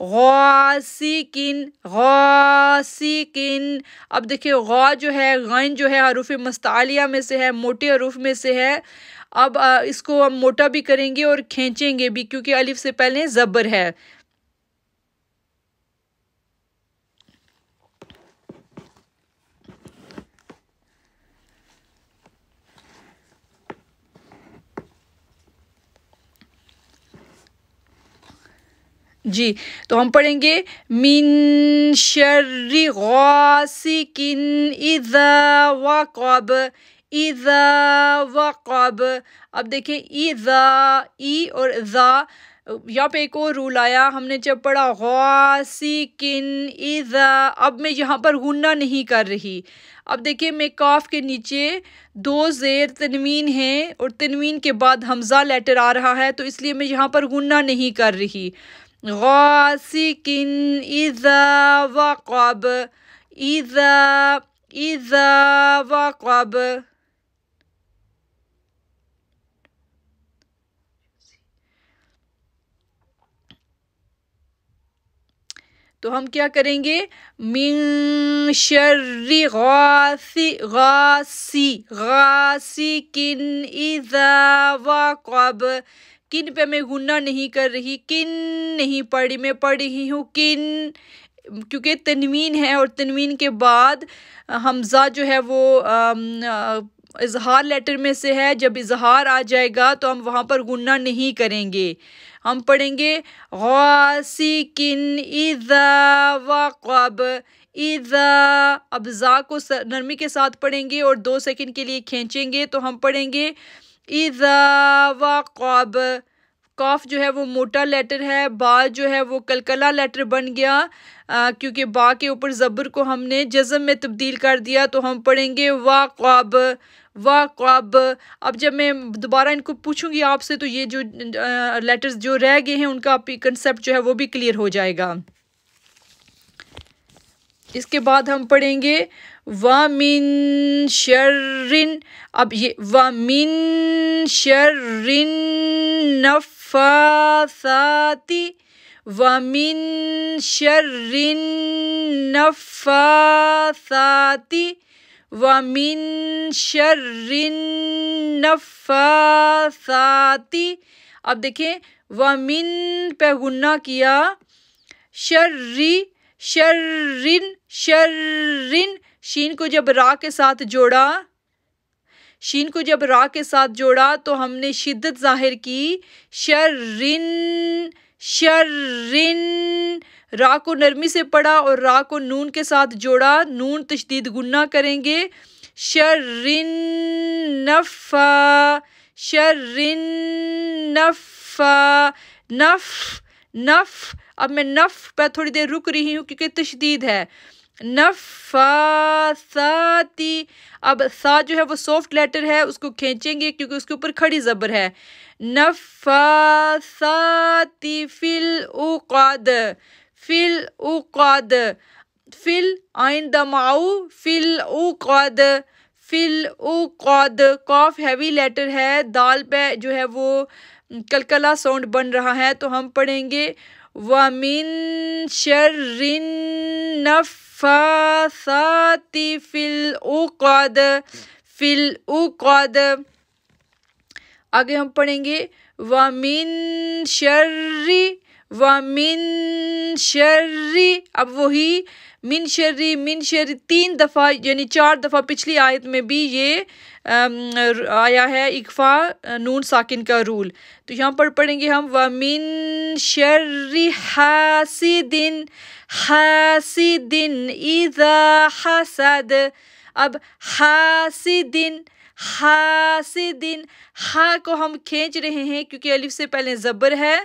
غاسقین غاسقین. اب دیکھیں غا جو ہے غین جو ہے حروف مستعلیہ میں سے ہے، موٹے حروف میں سے ہے. اب اس کو ہم موٹا بھی کریں گے اور کھینچیں گے بھی کیونکہ الف سے پہلے زبر ہے. جی تو ہم پڑھیں گے من شر غاسق اذا وقب اذا وقب. اب دیکھیں اذا ای اور ذا، یہاں پہ ایک اور رول آیا. ہم نے جب پڑھا غاسق اذا، اب میں یہاں پر غنہ نہیں کر رہی. اب دیکھیں میں کاف کے نیچے دو زیر تنوین ہیں اور تنوین کے بعد حمزہ لیٹر آ رہا ہے، تو اس لیے میں یہاں پر غنہ نہیں کر رہی. غاسق اذا وقب اذا وقب. تو ہم کیا کریں گے؟ من شر غاسق اذا وقب. کن پہ میں غنہ نہیں کر رہی، کن نہیں پڑھی، میں پڑھ رہی ہوں کن، کیونکہ تنوین ہے اور تنوین کے بعد حمزہ جو ہے وہ اظہار لیٹر میں سے ہے. جب اظہار آ جائے گا تو ہم وہاں پر غنہ نہیں کریں گے. ہم پڑھیں گے غاسق اذا وقب اذا. اب زا کو نرمی کے ساتھ پڑھیں گے اور 2 سیکنڈ کے لیے کھینچیں گے. تو ہم پڑھیں گے اذا وقب. کاف جو ہے وہ موٹا لیٹر ہے، با جو ہے وہ کلکلا لیٹر بن گیا کیونکہ با کے اوپر زبر کو ہم نے جزم میں تبدیل کر دیا. تو ہم پڑھیں گے وقب وقب. اب جب میں دوبارہ ان کو پوچھوں گی آپ سے تو یہ جو لیٹرز جو رہ گئے ہیں ان کا کنسپٹ جو ہے وہ بھی کلیئر ہو جائے گا. اس کے بعد ہم پڑھیں گے وَمِن شَرٍ. اب یہ وَمِن شَرٍ النَّفَّاثَاتِ وَمِن شَرٍ النَّفَّاثَاتِ وَمِن شَرٍ النَّفَّاثَاتِ. اب دیکھیں وَمِن پہ غنہ کیا، شَرِّ شَرٍ شَرٍ. شین کو جب را کے ساتھ جوڑا تو ہم نے شدت ظاہر کی، شَرٍ شَرٍ. را کو نرمی سے پڑھا اور را کو نون کے ساتھ جوڑا، نون تشدید غنہ کریں گے. شَرٍ نَفَّا شَرٍ نَفَّا نف نف. اب میں نف پہ تھوڑی دیر رک رہی ہوں کیونکہ تشدید ہے. نفاثاتی. اب سا جو ہے وہ سافٹ لیٹر ہے، اس کو کھینچیں گے کیونکہ اس کے اوپر کھڑی زبر ہے. نفاثاتی فی العقد فی العقد. فل آئین دماؤ فی العقد فی العقد. کاف ہیوی لیٹر ہے، دال پہ جو ہے وہ کلکلا ساؤنڈ بن رہا ہے. تو ہم پڑھیں گے وَمِن شَرِّ النَّفَّاثَاتِ فِي الْعُقَدِ فِي الْعُقَدِ. آگے ہم پڑھیں گے وَمِن شَرِّ. اب وہی من شری 3 دفعہ یعنی 4 دفعہ پچھلی آیت میں بھی یہ آیا ہے اکفا نون ساکن کا رول. تو یہاں پر پڑھیں گے ہم وَمِن شَرِّ حَاسِدٍ اِذَا حَسَدَ. اب حَاسِدٍ ہا کو ہم کھینچ رہے ہیں کیونکہ الف سے پہلے زبر ہے.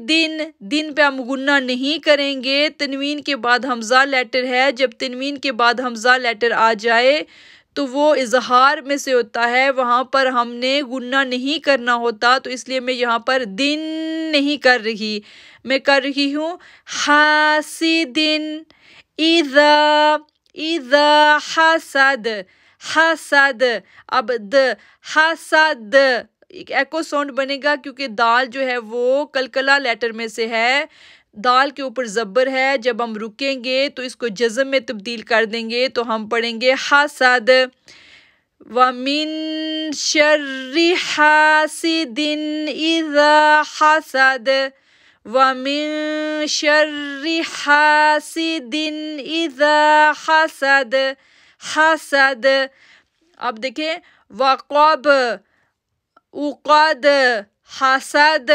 دن پہ ہم غنہ نہیں کریں گے، تنوین کے بعد حمزہ لیٹر ہے. جب تنوین کے بعد حمزہ لیٹر آ جائے تو وہ اظہار میں سے ہوتا ہے، وہاں پر ہم نے غنہ نہیں کرنا ہوتا. تو اس لیے میں یہاں پر دن نہیں کر رہی، میں کر رہی ہوں حاسدن اذا حسد. اب حسد ایک ایکو ساؤنڈ بنے گا کیونکہ دال جو ہے وہ کلکلا لیٹر میں سے ہے. دال کے اوپر زبر ہے، جب ہم رکیں گے تو اس کو جزم میں تبدیل کر دیں گے، تو ہم پڑھیں گے حسد۔ وَمِن شَرِّ حَاسِدٍ إِذَا حَسَدَ وَمِن شَرِّ حَاسِدٍ إِذَا حَسَدَ حسد۔ اب دیکھیں وقب، عقد، حسد،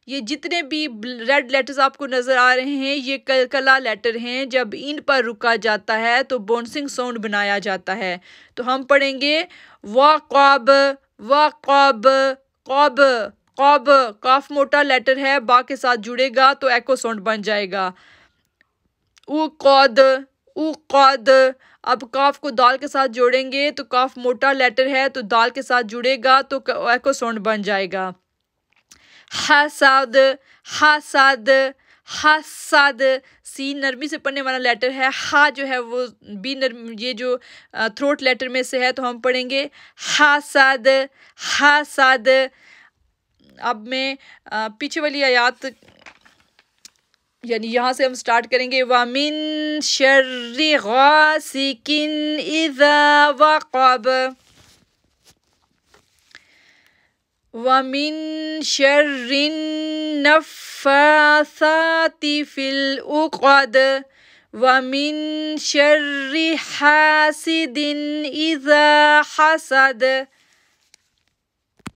یہ جتنے بھی ریڈ لیٹرز آپ کو نظر آ رہے ہیں یہ کلکلا لیٹر ہیں، جب ان پر رکا جاتا ہے تو بونسنگ ساؤنڈ بنایا جاتا ہے، تو ہم پڑھیں گے وقب وقب قب قب، کاف موٹا لیٹر ہے، با کے ساتھ جڑے گا تو ایکو ساؤنڈ بن جائے گا، عقد عقد۔ اب کاف کو دال کے ساتھ جوڑیں گے تو کاف موٹا لیٹر ہے تو دال کے ساتھ جڑے گا تو ایکو ساؤنڈ بن جائے گا، حسد حسد حسد۔ سین نرمی سے پڑھنے والا لیٹر ہے، ہا جو ہے وہ بی نرم، یہ جو تھروٹ لیٹر میں سے ہے تو ہم پڑھیں گے حسد حسد۔ اب میں پیچھے والی آیات یعنی یہاں سے ہم سٹارٹ کریں گے، وَمِن شَرِّ غَاسِقٍ إِذَا وَقَبَ وَمِن شَرِّ النَّفَّاثَاتِ فِي الْعُقَدِ وَمِن شَرِّ حَاسِدٍ إِذَا حَسَدَ۔